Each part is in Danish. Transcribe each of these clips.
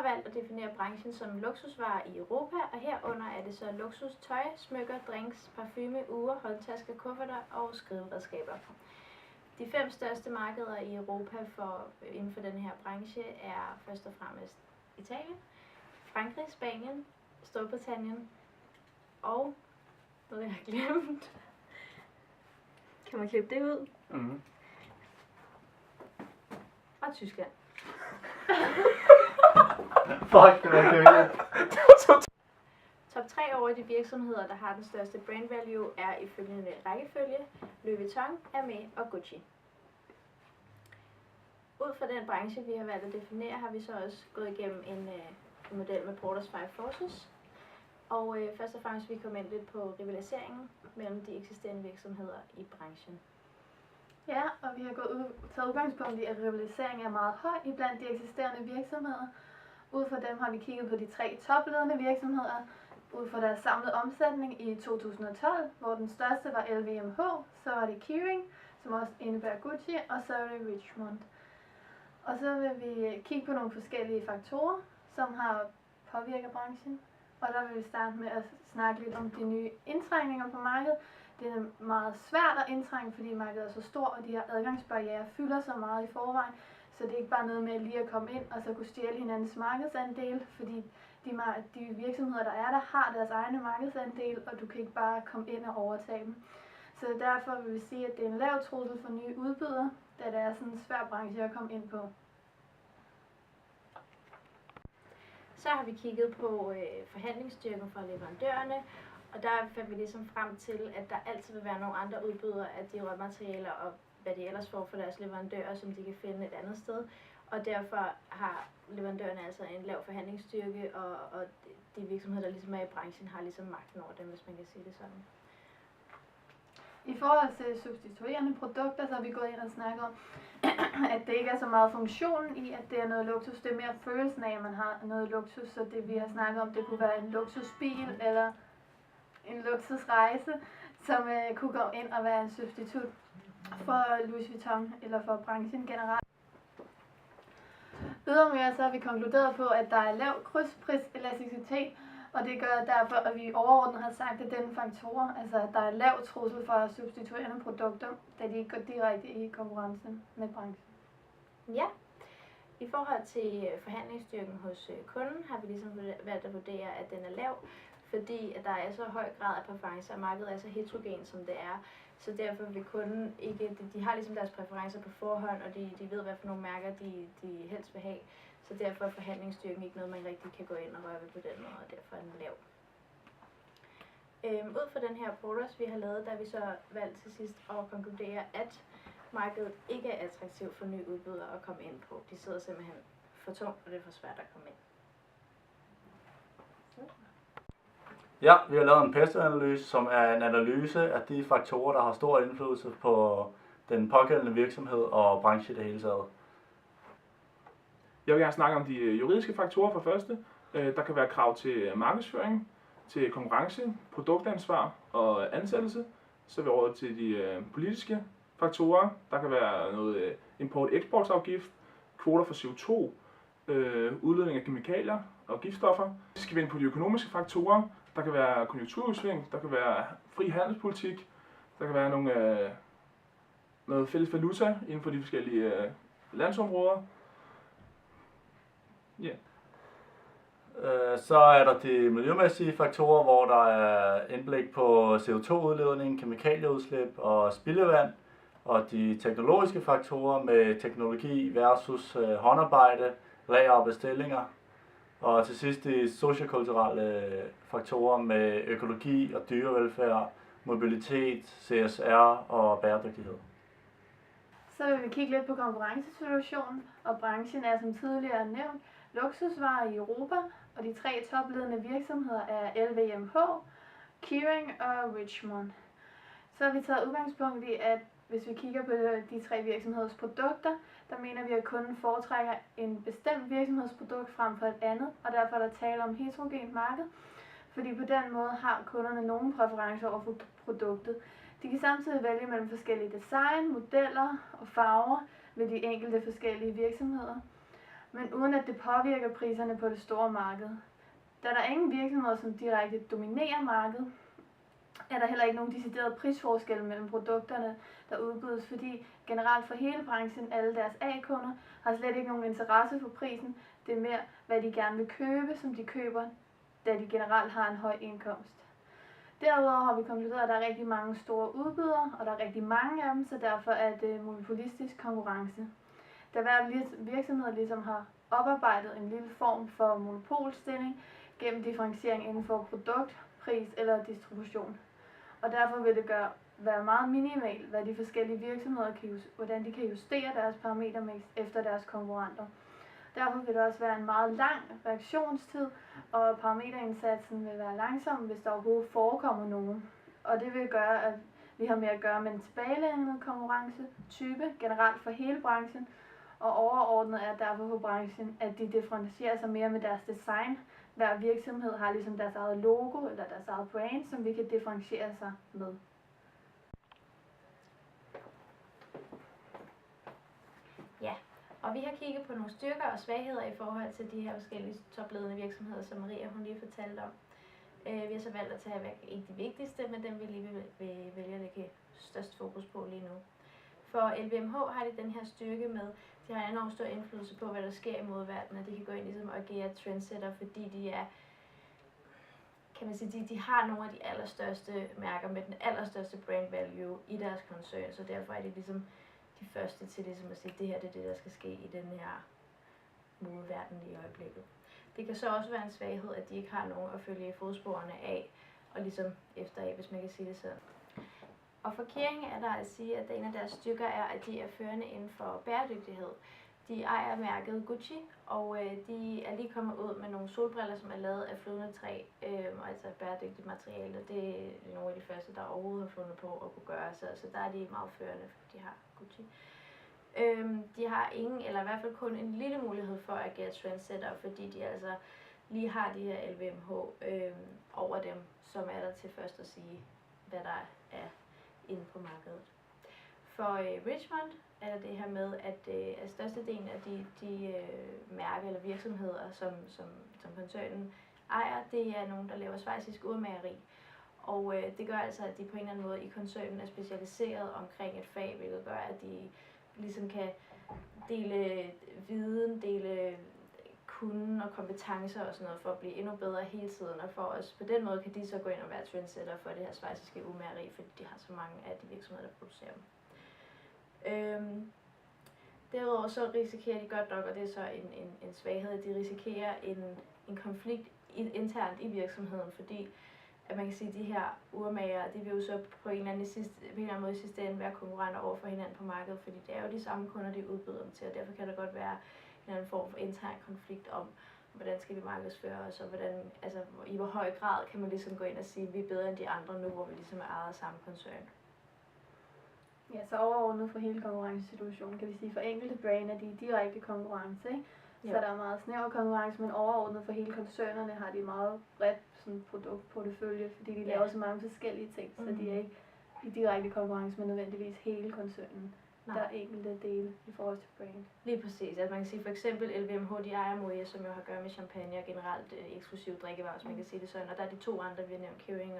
har valgt at definere branchen som luksusvarer i Europa, og herunder er det så luksustøj, smykker, drinks, parfume, ure, håndtasker, kufferter og skriveredskaber. De 5 største markeder i Europa inden for den her branche er først og fremmest Italien, Frankrig, Spanien, Storbritannien og noget jeg har glemt. Kan man klippe det ud? Mm. Og Tyskland. Fuck, det var kedeligt. Top 3 over de virksomheder, der har den største brand value, er i følgende rækkefølge: Louis Vuitton, Hermès og Gucci. Ud fra den branche, vi har valgt at definere, har vi så også gået igennem en model med Porter's 5 Forces. Og først og fremmest vi kommer ind lidt på rivaliseringen mellem de eksisterende virksomheder i branchen. Ja, og vi har taget udgangspunkt i, at rivalisering er meget høj i blandt de eksisterende virksomheder. Ud fra dem har vi kigget på de 3 topledende virksomheder, ud fra deres samlede omsætning i 2012, hvor den største var LVMH, så var det Kering, som også indebærer Gucci, og så er det Richemont. Og så vil vi kigge på nogle forskellige faktorer, som har påvirket branchen. Og der vil vi starte med at snakke lidt om de nye indtrængninger på markedet. Det er meget svært at indtrænge, fordi markedet er så stort, og de her adgangsbarrierer fylder så meget i forvejen. Så det er ikke bare noget med lige at komme ind og så kunne stjæle hinandens markedsandel, fordi de virksomheder, der er der, har deres egne markedsandel, og du kan ikke bare komme ind og overtage dem. Så derfor vil vi sige, at det er en lav trussel for nye udbydere, da det er sådan en svær branche at komme ind på. Så har vi kigget på forhandlingsstyrken fra leverandørerne, og der fandt vi ligesom frem til, at der altid vil være nogle andre udbydere af de råmaterialer og hvad de ellers får for deres leverandører, som de kan finde et andet sted. Og derfor har leverandørerne altså en lav forhandlingsstyrke, og de virksomheder, der ligesom er i branchen, har ligesom magten over dem, hvis man kan sige det sådan. I forhold til substituerende produkter, så har vi gået ind og snakket om, at det ikke er så meget funktionen i, at det er noget luksus. Det er mere følelsen af, at man har noget luksus. Så det vi har snakket om, det kunne være en luksusbil eller en luksusrejse, som kunne gå ind og være en substitut for Louis Vuitton eller for branchen generelt. Ydermere så har vi konkluderet på, at der er lav krydspris-elasticitet, og det gør derfor, at vi overordnet har sagt, at den faktorer, altså at der er lav trussel for substituerende produkter, da de ikke går direkte i konkurrence med branchen. Ja, i forhold til forhandlingsstyrken hos kunden har vi ligesom valgt at vurdere, at den er lav, fordi at der er så høj grad af præferencer, og markedet er så heterogen, som det er. Så derfor vil kunden ikke, de har ligesom deres præferencer på forhånd, og de ved, hvad for nogle mærker de helst vil have. Så derfor er forhandlingsstyrken ikke noget, man rigtig kan gå ind og røre ved på den måde, og derfor er den lav. Ud fra den her Porter's, vi har lavet, der har vi så valgt til sidst at konkludere, at markedet ikke er attraktivt for nye udbydere at komme ind på. De sidder simpelthen for tungt, og det er for svært at komme ind. Ja, vi har lavet en PEST-analyse, som er en analyse af de faktorer, der har stor indflydelse på den pågældende virksomhed og branche i det hele taget. Jeg vil gerne snakke om de juridiske faktorer for første. Der kan være krav til markedsføring, til konkurrence, produktansvar og ansættelse. Så er vi over til de politiske faktorer. Der kan være noget import-eksportafgift, kvoter for CO2, udledning af kemikalier og giftstoffer. Så skal vi ind på de økonomiske faktorer. Der kan være konjunkturudsving, der kan være fri handelspolitik, der kan være noget fælles valuta inden for de forskellige landsområder. Yeah. Så er der de miljømæssige faktorer, hvor der er indblik på CO2-udledning, kemikalieudslip og spildevand, og de teknologiske faktorer med teknologi versus håndarbejde, lager og bestillinger. Og til sidst de sociokulturelle faktorer med økologi og dyrevelfærd, mobilitet, CSR og bæredygtighed. Så vil vi kigge lidt på konkurrencesituationen, og branchen er som tidligere nævnt luksusvarer i Europa, og de 3 topledende virksomheder er LVMH, Kering og Richemont. Så har vi taget udgangspunkt i, at hvis vi kigger på de 3 virksomheders produkter, der mener vi, at kunden foretrækker en bestemt virksomhedsprodukt frem for et andet, og derfor er der tale om heterogent marked, fordi på den måde har kunderne nogle præferencer over for produktet. De kan samtidig vælge mellem forskellige design, modeller og farver ved de enkelte forskellige virksomheder. men uden at det påvirker priserne på det store marked. Da der er ingen virksomheder, som direkte dominerer markedet, er der heller ikke nogen decideret prisforskel mellem produkterne, der udbydes, fordi generelt for hele branchen, alle deres A-kunder, har slet ikke nogen interesse for prisen. Det er mere, hvad de gerne vil købe, som de køber, da de generelt har en høj indkomst. Derudover har vi konkluderet, at der er rigtig mange store udbydere, og der er rigtig mange af dem, så derfor er det monopolistisk konkurrence. Da hver virksomhed ligesom har oparbejdet en lille form for monopolstilling gennem differentiering inden for produkt, pris eller distribution. Og derfor vil det være meget minimalt, hvad de forskellige virksomheder hvordan de kan justere deres parametermix efter deres konkurrenter. Derfor vil det også være en meget lang reaktionstid, og parameterindsatsen vil være langsom, hvis der overhovedet forekommer nogen. Og det vil gøre, at vi har med at gøre med en tilbagelænet konkurrencetype generelt for hele branchen, og overordnet er derfor for branchen, at de differentierer sig mere med deres design. Hver virksomhed har ligesom deres eget logo eller deres eget brand, som vi kan differentiere sig med. Ja, og vi har kigget på nogle styrker og svagheder i forhold til de her forskellige topledende virksomheder, som Maria hun lige fortalte om. Vi har så valgt at tage ikke de vigtigste, men dem vi lige vil vælge at lægge størst fokus på lige nu. For LVMH har de den her styrke med, de har en enormt stor indflydelse på, hvad der sker i modeverdenen, og de kan gå ind ligesom og agere trendsetter, fordi de er, kan man sige, de har nogle af de allerstørste mærker med den allerstørste brand value i deres koncern, så derfor er de ligesom de første til ligesom at sige, det her det er det, der skal ske i den her modeverden i øjeblikket. Det kan så også være en svaghed, at de ikke har nogen at følge i fodsporene af, og ligesom efter af, hvis man kan sige det sådan. Og for Kering er der at sige, at en af deres styrker er, at de er førende inden for bæredygtighed. De ejer mærket Gucci, og de er lige kommet ud med nogle solbriller, som er lavet af flydende træ, altså bæredygtigt materiale. Det er nogle af de første, der overhovedet har fundet på at kunne gøre sig, så der er de meget førende, for de har Gucci. De har ingen, eller i hvert fald kun en lille mulighed for at agere trendsetter, fordi de altså lige har de her LVMH over dem, som er der til først at sige, hvad der er inde på markedet. For Richemont er der det her med, at størstedelen af de mærker eller virksomheder, som koncernen ejer, det er nogen, der laver schweizisk urmageri. Og det gør altså, at de på en eller anden måde i koncernen er specialiseret omkring et fag, hvilket gør, at de ligesom kan dele viden, dele kunden og kompetencer og sådan noget for at blive endnu bedre hele tiden, og for os på den måde kan de så gå ind og være trendsetter for det her schweiziske urmageri, fordi de har så mange af de virksomheder, der producerer dem. Derudover så risikerer de godt nok, og det er så en svaghed, at de risikerer en konflikt internt i virksomheden, fordi at man kan sige, at de her urmager, de vil jo så på en eller anden måde i sidste ende være konkurrenter over for hinanden på markedet, fordi det er jo de samme kunder, de udbyder dem til, og derfor kan der godt være en anden form for intern konflikt om, hvordan skal vi markedsføre os, og hvordan, altså, i hvor høj grad kan man ligesom gå ind og sige, at vi er bedre end de andre nu, hvor vi ligesom er ejet af samme koncern. Ja, så overordnet for hele konkurrencesituationen kan vi sige, for enkelte brand er de i direkte konkurrence, ikke? Så der er meget snæver konkurrence, men overordnet for hele koncernerne har de meget bredt sådan produktportefølje, fordi de laver så mange forskellige ting, så de er ikke i direkte konkurrence med nødvendigvis hele koncernen. Nej. Der er enkelte dele i forhold til brand. Lige præcis. Altså man kan sige for eksempel LVMH, de ejer Moet, som jo har at gøre med champagne og generelt eksklusiv drikkevarer, hvis man kan sige det sådan. Og der er de to andre, vi har nævnt, Kering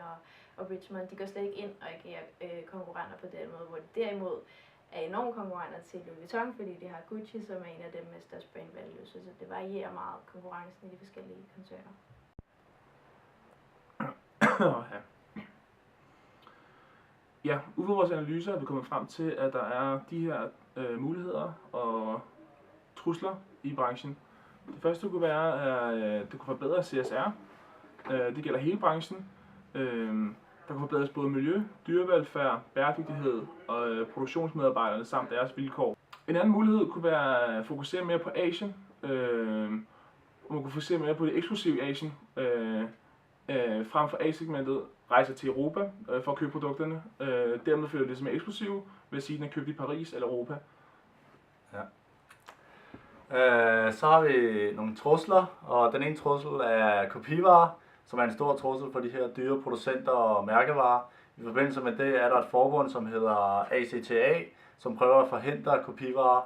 og Richemont, de går slet ikke ind og agerer konkurrenter på den måde, hvor de derimod er enormt konkurrenter til Louis Vuitton, fordi de har Gucci, som er en af dem med størst brand value, så det varierer meget konkurrencen i de forskellige koncerner. Ja, ud fra vores analyser er vi kommet frem til, at der er de her muligheder og trusler i branchen. Det første kunne være, at det kunne forbedre CSR. Det gælder hele branchen. Der kunne forbedres både miljø, dyrevelfærd, bæredygtighed og produktionsmedarbejderne samt deres vilkår. En anden mulighed kunne være at fokusere mere på Asien. Man kunne fokusere mere på det eksklusive Asien. Frem for A-segmentet rejser til Europa for at købe produkterne. Dermed føler det som er eksklusive, ved at sige, at den er købt i Paris eller Europa. Ja. Så har vi nogle trusler, og den ene trussel er kopivarer, som er en stor trussel for de her dyre producenter og mærkevarer. I forbindelse med det er der et forbund, som hedder ACTA, som prøver at forhindre kopivarer.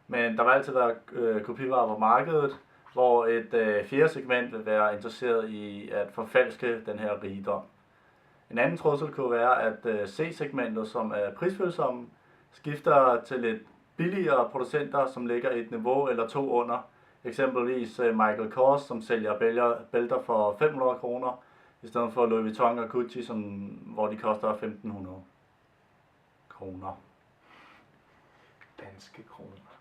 Men der vil altid være kopivarer på markedet, hvor et fjerde segment vil være interesseret i at forfalske den her rigdom. En anden trussel kunne være, at C-segmentet, som er prisfølsomme, skifter til lidt billigere producenter, som ligger i et niveau eller to under. Eksempelvis Michael Kors, som sælger bælter for 500 kroner, i stedet for Louis Vuitton og Gucci, hvor de koster 1.500 kroner. Danske kroner.